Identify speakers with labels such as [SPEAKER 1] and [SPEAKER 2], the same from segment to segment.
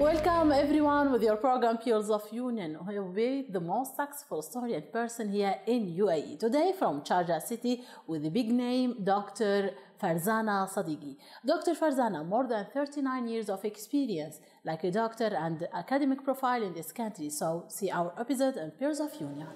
[SPEAKER 1] Welcome everyone with your program Peers of Union, who will be the most successful story and person here in UAE. Today from Sharjah City with the big name Dr. Farzana Siddiqui. Dr. Farzana, more than 39 years of experience like a doctor and academic profile in this country. So see our episode on Peers of Union.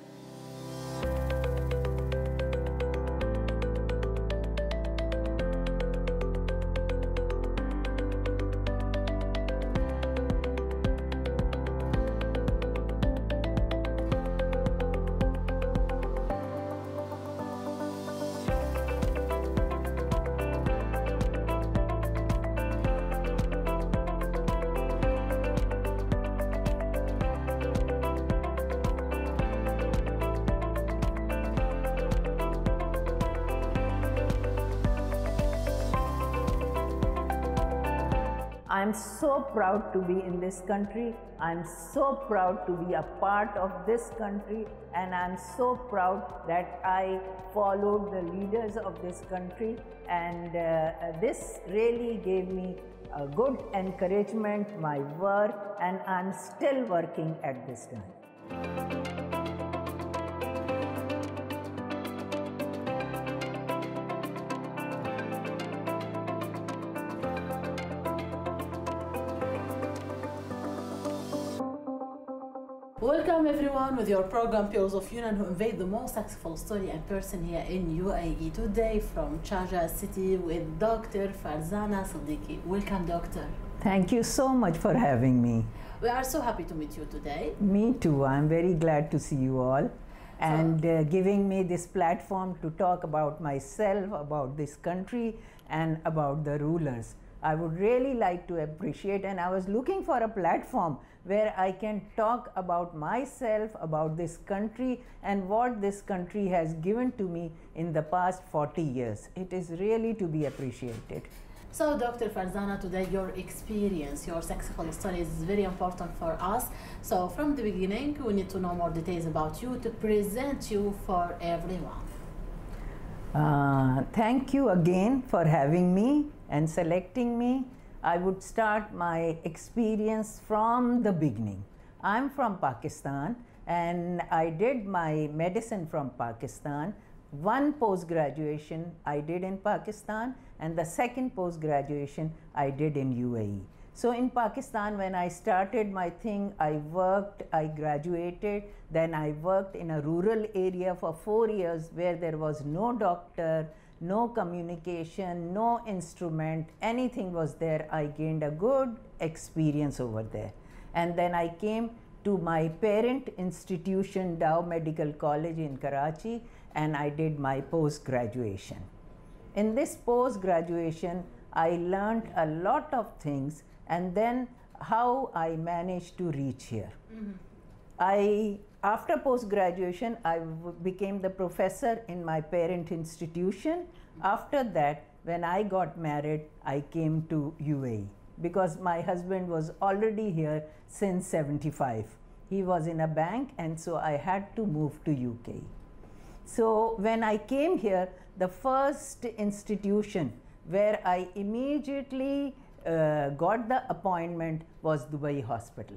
[SPEAKER 2] I'm so proud to be in this country. I'm so proud to be a part of this country, and I'm so proud that I followed the leaders of this country, and this really gave me a good encouragement, my work, and I'm still working at this time.
[SPEAKER 1] Welcome everyone with your program Peers of Union, who invade the most successful story and person here in UAE. Today from Sharjah City with Dr. Farzana Siddiqui. Welcome, doctor.
[SPEAKER 2] Thank you so much for having me.
[SPEAKER 1] We are so happy to meet you today.
[SPEAKER 2] Me too. I'm very glad to see you all and giving me this platform to talk about myself, about this country, and about the rulers. I would really like to appreciate, and I was looking for a platform where I can talk about myself, about this country, and what this country has given to me in the past 40 years. It is really to be appreciated.
[SPEAKER 1] So, Dr. Farzana, today your experience, your successful story is very important for us. So, from the beginning, we need to know more details about you to present you for everyone.
[SPEAKER 2] Thank you again for having me and selecting me. I would start my experience from the beginning. I'm from Pakistan and I did my medicine from Pakistan. One post-graduation I did in Pakistan and the second post-graduation I did in UAE. So in Pakistan, when I started my thing, I worked, I graduated, then I worked in a rural area for 4 years where there was no doctor, no communication, no instrument, anything was there. I gained a good experience over there. And then I came to my parent institution, Dow Medical College in Karachi, and I did my post-graduation. In this post-graduation, I learned a lot of things, and then how I managed to reach here. After post-graduation, I became the professor in my parent institution. After that, when I got married, I came to UAE because my husband was already here since 75. He was in a bank, and so I had to move to UK. So when I came here, the first institution where I immediately got the appointment was Dubai Hospital.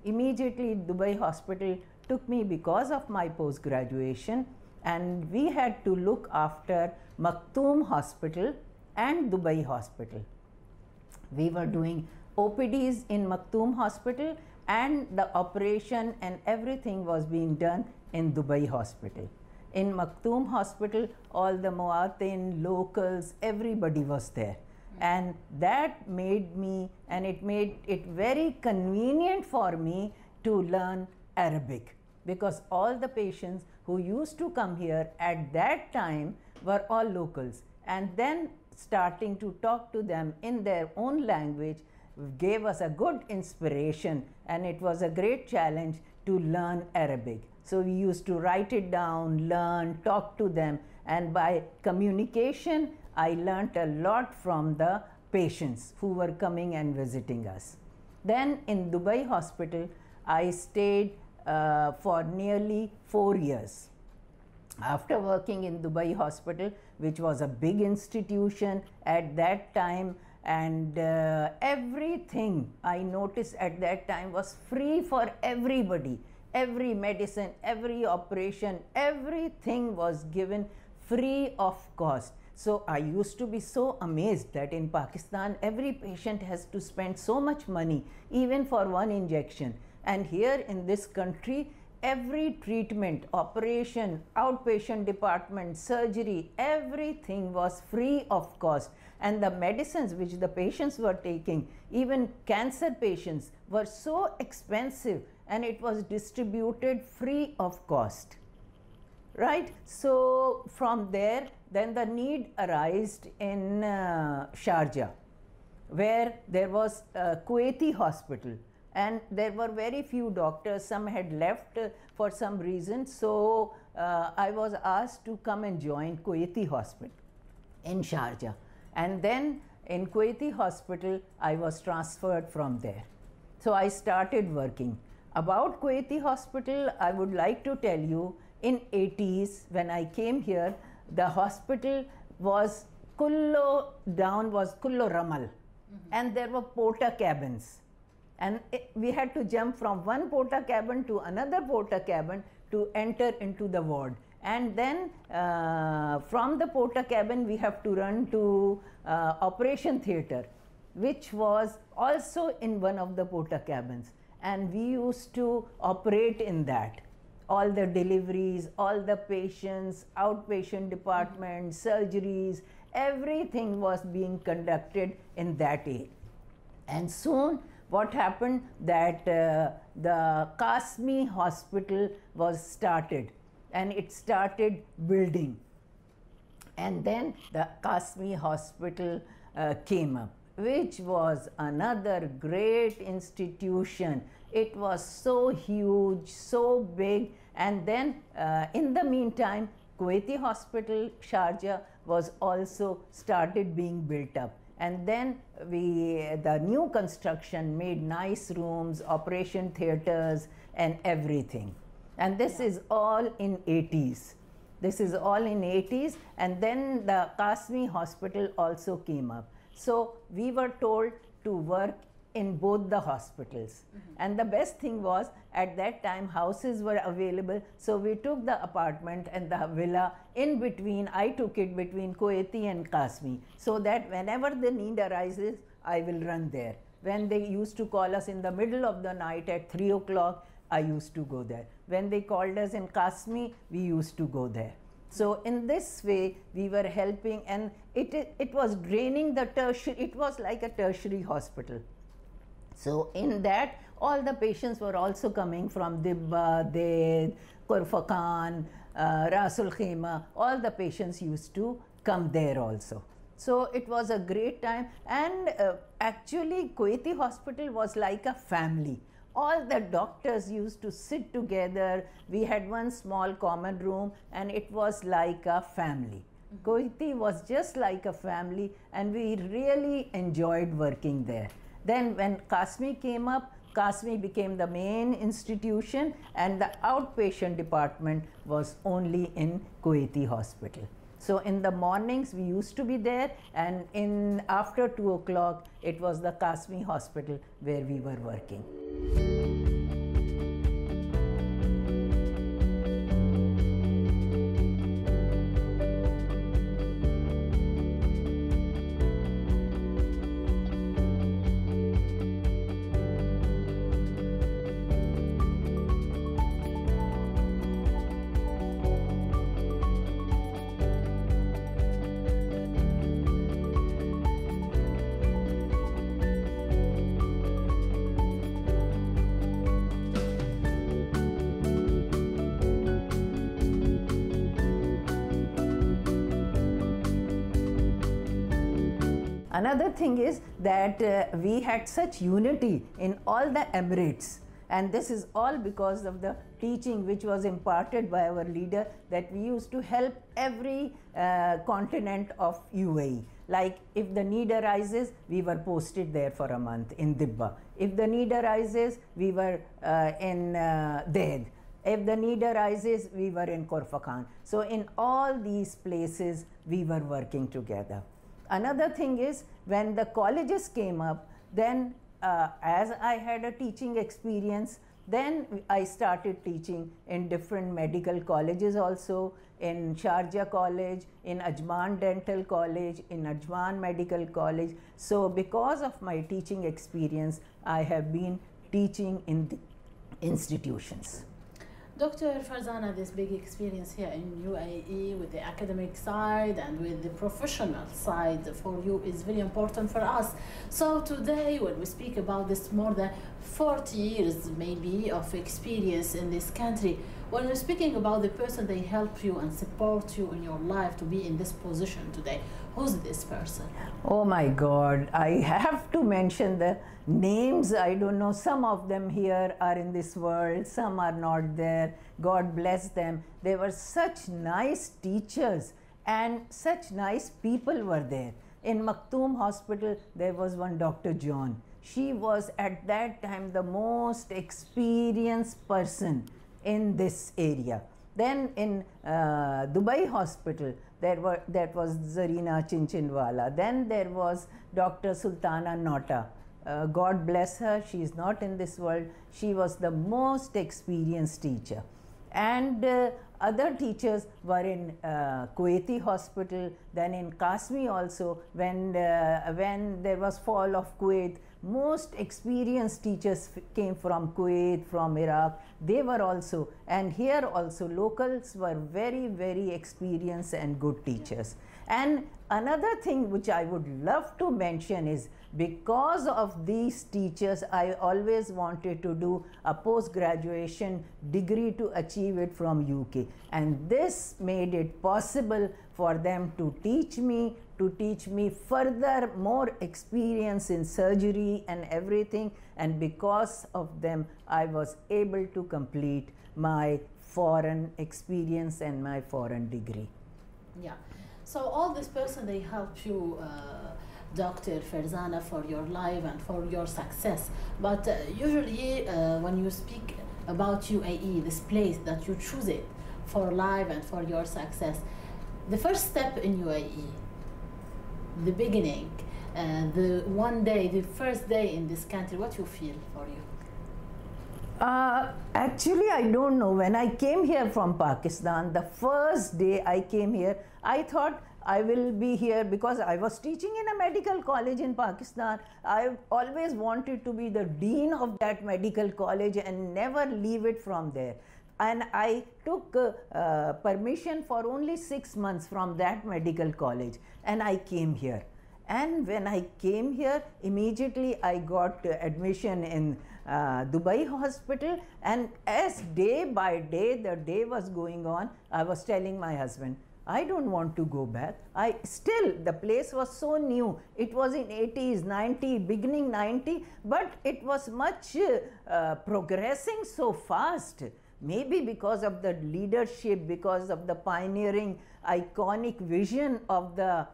[SPEAKER 2] Immediately Dubai Hospital took me because of my post-graduation, and we had to look after Maktoum Hospital and Dubai Hospital. We were doing OPDs in Maktoum Hospital, and the operation and everything was being done in Dubai Hospital. In Maktoum Hospital, all the Muatin, locals, everybody was there. And that made me, and it made it very convenient for me to learn Arabic, because all the patients who used to come here at that time were all locals, and then starting to talk to them in their own language gave us a good inspiration, and it was a great challenge to learn Arabic. So we used to write it down, learn, talk to them, and by communication I learnt a lot from the patients who were coming and visiting us. Then in Dubai Hospital, I stayed for nearly 4 years. After working in Dubai Hospital, which was a big institution at that time, and everything I noticed at that time was free for everybody. Every medicine, every operation, everything was given free of cost. So I used to be so amazed that in Pakistan every patient has to spend so much money even for one injection, and here in this country every treatment, operation, outpatient department, surgery, everything was free of cost. And the medicines which the patients were taking, even cancer patients, were so expensive, and it was distributed free of cost. Right? So from there, then the need arose in Sharjah, where there was a Kuwaiti hospital, and there were very few doctors. Some had left for some reason, so I was asked to come and join Kuwaiti hospital in Sharjah, and then in Kuwaiti hospital I was transferred from there. So I started working. About Kuwaiti hospital, I would like to tell you, in 80s when I came here, the hospital was kullo ramal, and there were porta cabins. And we had to jump from one porta cabin to another porta cabin to enter into the ward. And then from the porta cabin, we have to run to operation theatre, which was also in one of the porta cabins. And we used to operate in that. All the deliveries, all the patients, outpatient department, surgeries, everything was being conducted in that area. And soon, what happened that the Kasmi hospital was started, and it started building, and then the Kasmi hospital came up, which was another great institution. It was so huge, so big, and then in the meantime Kuwaiti hospital Sharjah was also started being built up. And then the new construction made nice rooms, operation theaters, and everything. And this is all in 80s. This is all in 80s, and then the Kasmi hospital also came up. So we were told to work in both the hospitals. And the best thing was, at that time houses were available, so we took the apartment and the villa in between. I took it between Kuwaiti and Kasmi, so that whenever the need arises, I will run there. When they used to call us in the middle of the night at 3 o'clock, I used to go there. When they called us in Kasmi, we used to go there. So in this way, we were helping, and it was draining the tertiary. It was like a tertiary hospital. So in that, all the patients were also coming from Dibba, Ded, Kurfakan, Rasul Khema. All the patients used to come there also. So it was a great time, and actually Kuwaiti hospital was like a family. All the doctors used to sit together. We had one small common room, and it was like a family. Kuwaiti was just like a family, and we really enjoyed working there. Then when Kasmi came up, Kasmi became the main institution, and the outpatient department was only in Kuwaiti hospital. So in the mornings we used to be there, and after 2 o'clock it was the Kasmi hospital where we were working. Another thing is that we had such unity in all the Emirates, and this is all because of the teaching which was imparted by our leader, that we used to help every continent of UAE. Like if the need arises, we were posted there for a month in Dibba. If the need arises, we were in Ded. If the need arises, we were in Korfakan. So in all these places, we were working together. another thing is, when the colleges came up, then as I had a teaching experience, then I started teaching in different medical colleges also, in Sharjah College, in Ajman Dental College, in Ajman Medical College. So because of my teaching experience, I have been teaching in the institutions.
[SPEAKER 1] Dr. Farzana, this big experience here in UAE with the academic side and with the professional side for you is very important for us. So today when we speak about this more than 40 years maybe of experience in this country, when we're speaking about the person they help you and support you in your life to be in this position today, who's this person?
[SPEAKER 2] Oh my God, I have to mention the names. I don't know, some of them here are in this world, some are not there. God bless them. They were such nice teachers and such nice people were there. In Maktoum Hospital, there was one Dr. John. She was at that time the most experienced person in this area. Then in Dubai Hospital, that was Zarina Chinchinwala. Then there was Dr. Sultana Nota. God bless her, she is not in this world. She was the most experienced teacher. And other teachers were in Kuwaiti Hospital, then in Qasmi also, when there was fall of Kuwait. Most experienced teachers came from Kuwait, from Iraq. They were also, and here also locals were very, very experienced and good teachers. And another thing which I would love to mention is, because of these teachers, I always wanted to do a post-graduation degree to achieve it from UK. And this made it possible for them to teach me further more experience in surgery and everything. And because of them, I was able to complete my foreign experience and my foreign degree.
[SPEAKER 1] Yeah. So all this person, they help you, Dr. Farzana, for your life and for your success. But usually when you speak about UAE, this place that you choose it for life and for your success, the first step in UAE, the beginning, the one day, the first day in this country, what you feel for you?
[SPEAKER 2] Actually, I don't know. When I came here from Pakistan, the first day I came here, I thought I will be here because I was teaching in a medical college in Pakistan. I always wanted to be the dean of that medical college and never leave it from there. And I took permission for only 6 months from that medical college, and I came here. And when I came here, immediately I got admission in Dubai Hospital, and as day by day the day was going on, I was telling my husband, I don't want to go back. The place was so new. It was in 80s, 90, beginning 90, but it was much progressing so fast. Maybe because of the leadership, because of the pioneering, iconic vision of the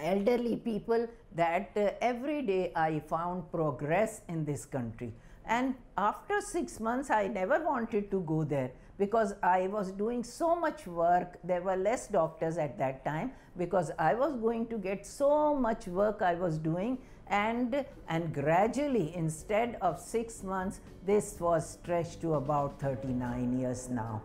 [SPEAKER 2] elderly people, that every day I found progress in this country. And after 6 months, I never wanted to go there because I was doing so much work. There were less doctors at that time because I was going to get so much work I was doing. And gradually, instead of 6 months, this was stretched to about 39 years now.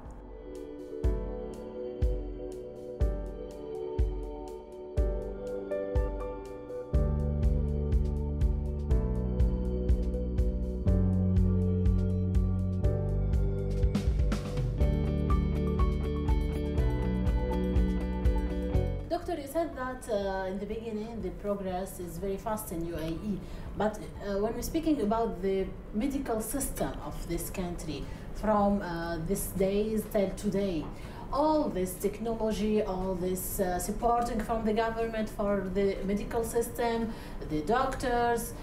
[SPEAKER 1] Doctor, you said that in the beginning the progress is very fast in UAE, but when we're speaking about the medical system of this country from these days till today, all this technology, all this supporting from the government for the medical system, the doctors,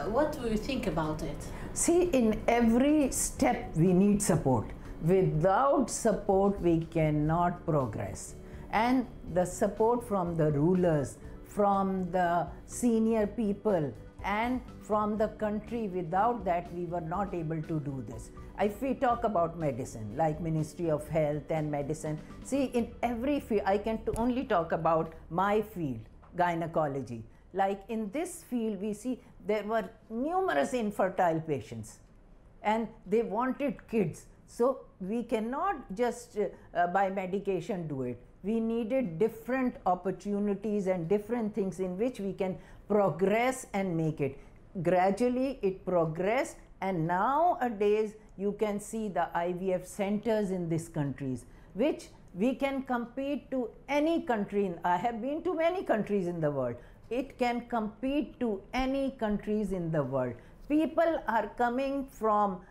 [SPEAKER 1] what do you think about it?
[SPEAKER 2] See, in every step we need support. Without support we cannot progress. And the support from the rulers, from the senior people, and from the country, without that we were not able to do this. If we talk about medicine, like Ministry of Health and Medicine, see, in every field, I can only talk about my field, gynecology. Like in this field, we see there were numerous infertile patients and they wanted kids. So we cannot just by medication do it. We needed different opportunities and different things in which we can progress and make it. Gradually it progressed, and nowadays you can see the IVF centers in these countries, which we can compete to any country. I have been to many countries in the world. It can compete to any countries in the world. People are coming from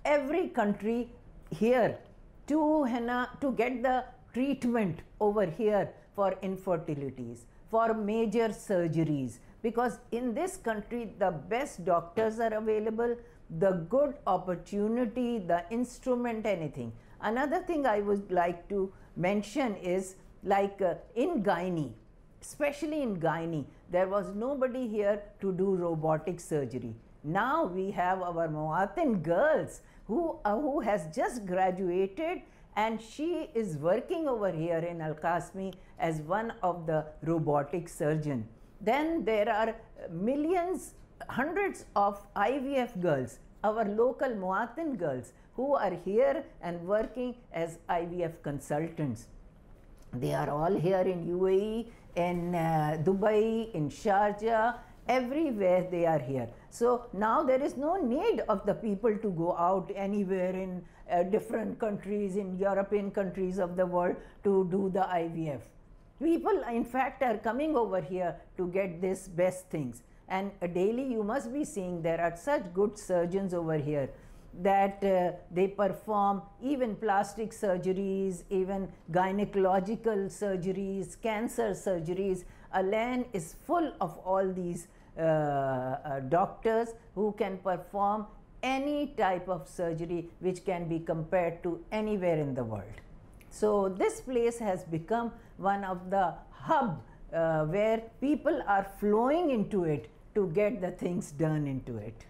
[SPEAKER 2] every country here to get the treatment over here for infertilities, for major surgeries, because in this country the best doctors are available, the good opportunity, the instrument, anything. Another thing I would like to mention is like in gynae, especially in gynae, there was nobody here to do robotic surgery. Now we have our Muatin girls who has just graduated, and she is working over here in Al-Qasmi as one of the robotic surgeon. Then there are millions, hundreds of IVF girls, our local Muatin girls, who are here and working as IVF consultants. They are all here in UAE, in Dubai, in Sharjah, everywhere they are here. So now there is no need of the people to go out anywhere in different countries, in European countries of the world, to do the IVF. People in fact are coming over here to get these best things, and daily you must be seeing there are such good surgeons over here that they perform even plastic surgeries, even gynecological surgeries, cancer surgeries. Al-Ain is full of all these doctors who can perform any type of surgery which can be compared to anywhere in the world. So this place has become one of the hub where people are flowing into it to get the things done into it.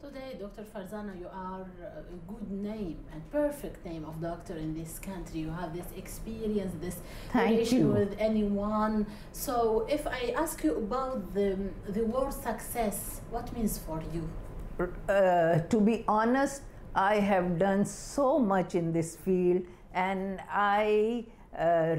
[SPEAKER 1] Today, Dr. Farzana, you are a good name and perfect name of doctor in this country. You have this experience, this relation with anyone. So if I ask you about the word success, what means for you?
[SPEAKER 2] To be honest, I have done so much in this field, and I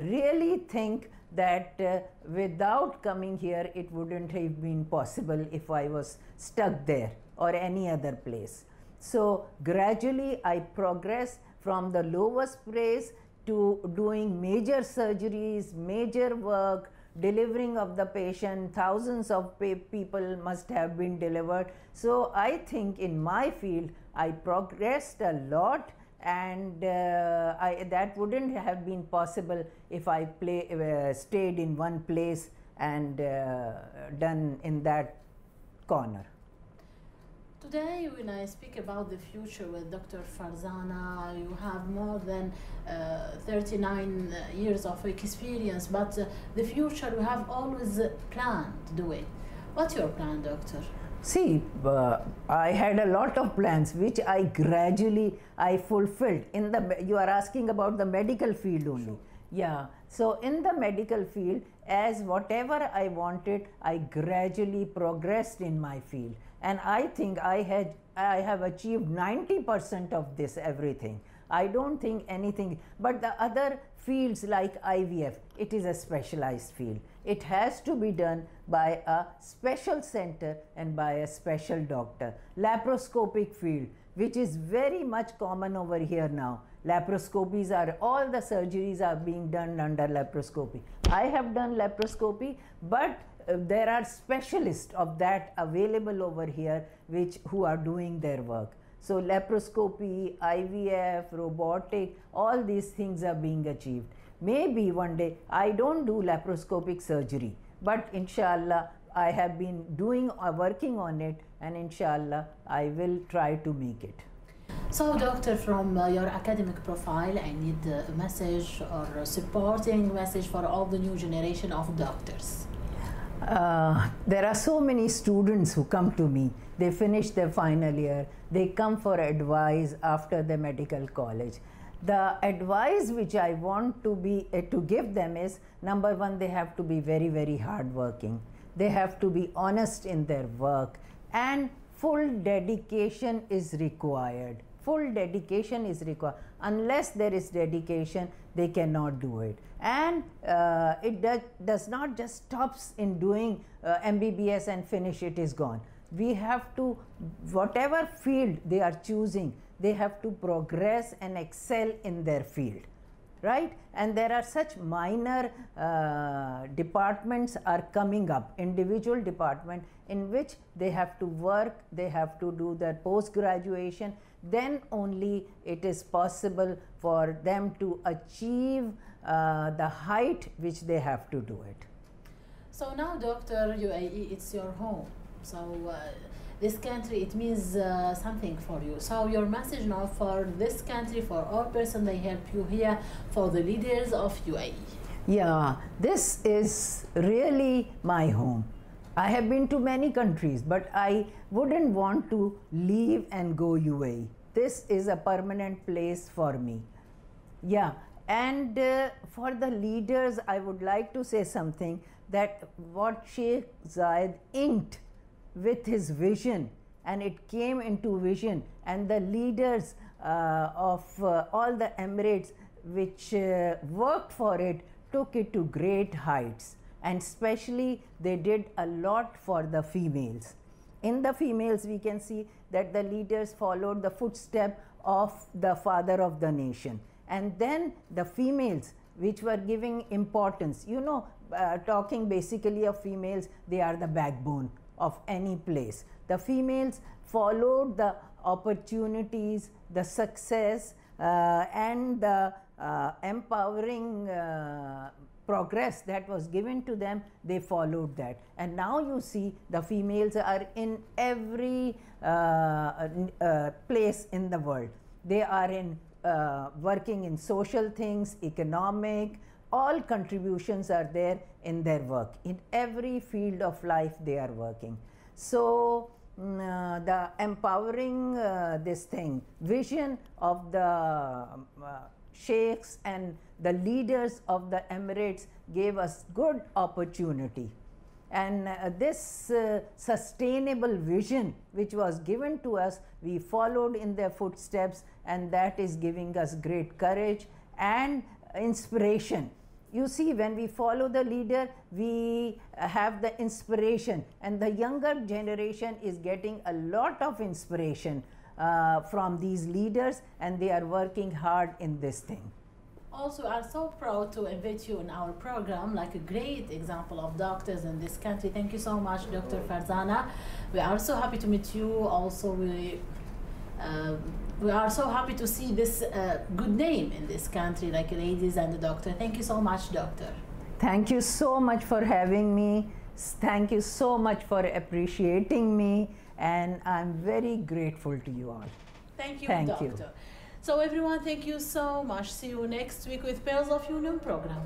[SPEAKER 2] really think that without coming here, it wouldn't have been possible if I was stuck there or any other place. So gradually I progress from the lowest place to doing major surgeries, major work, delivering of the patient. Thousands of people must have been delivered. So I think in my field I progressed a lot, and that wouldn't have been possible if I stayed in one place and done in that corner.
[SPEAKER 1] Today, when I speak about the future with Dr. Farzana, you have more than 39 years of experience, but the future you have always planned to do it. What's your plan, doctor?
[SPEAKER 2] See, I had a lot of plans which I gradually fulfilled. You are asking about the medical field only. Sure. Yeah. So in the medical field, as whatever I wanted, I gradually progressed in my field. And I think I have achieved 90% of this everything. I don't think anything, but the other fields like IVF, it is a specialized field. It has to be done by a special center and by a special doctor. Laparoscopic field, which is very much common over here now. Laparoscopies are, all the surgeries are being done under laparoscopy. I have done laparoscopy, but there are specialists of that available over here who are doing their work. So laparoscopy, IVF, robotic, all these things are being achieved. Maybe one day, I don't do laparoscopic surgery, but inshallah I have been working on it, and inshallah I will try to make it.
[SPEAKER 1] So doctor, from your academic profile, I need a message or a supporting message for all the new generation of doctors.
[SPEAKER 2] There are so many students who come to me. They finish their final year. They come for advice after the medical college. The advice which I want to give them is, number one, they have to be very, very hardworking. They have to be honest in their work, and full dedication is required. Full dedication is required. Unless there is dedication, they cannot do it. And it does not just stops in doing MBBS and finish, it is gone. We have to, whatever field they are choosing, they have to progress and excel in their field, right? And there are such minor departments are coming up, individual department, in which they have to work, they have to do their post-graduation. Then only it is possible for them to achieve the height which they have to do it.
[SPEAKER 1] So now, Dr. UAE, it's your home. So this country, it means something for you. So your message now for this country, for all person they help you here, for the leaders of UAE.
[SPEAKER 2] Yeah, this is really my home. I have been to many countries, but I wouldn't want to leave and go UAE. This is a permanent place for me. Yeah, and for the leaders, I would like to say something, that what Sheikh Zayed inked with his vision, and it came into vision, and the leaders of all the Emirates which worked for it took it to great heights. And especially they did a lot for the females. In the females, we can see that the leaders followed the footstep of the father of the nation. And then the females, which were giving importance, you know, talking basically of females, they are the backbone of any place. The females followed the opportunities, the success, and the empowering progress that was given to them. They followed that. And now you see the females are in every place in the world. They are in working in social things, economic, all contributions are there in their work. In every field of life they are working. So the empowering this thing, vision of the sheikhs and the leaders of the Emirates gave us good opportunity. And this sustainable vision which was given to us, we followed in their footsteps, and that is giving us great courage and inspiration. You see, when we follow the leader, we have the inspiration, and the younger generation is getting a lot of inspiration from these leaders, and they are working hard in this thing.
[SPEAKER 1] Also, we are so proud to invite you in our program, like a great example of doctors in this country. Thank you so much, Dr. Farzana. We are so happy to meet you. Also, we are so happy to see this good name in this country, like ladies and the doctor. Thank you so much, doctor.
[SPEAKER 2] Thank you so much for having me. Thank you so much for appreciating me, and I'm very grateful to you all.
[SPEAKER 1] Thank you, doctor. So everyone, thank you so much. See you next week with Pearls of Union program.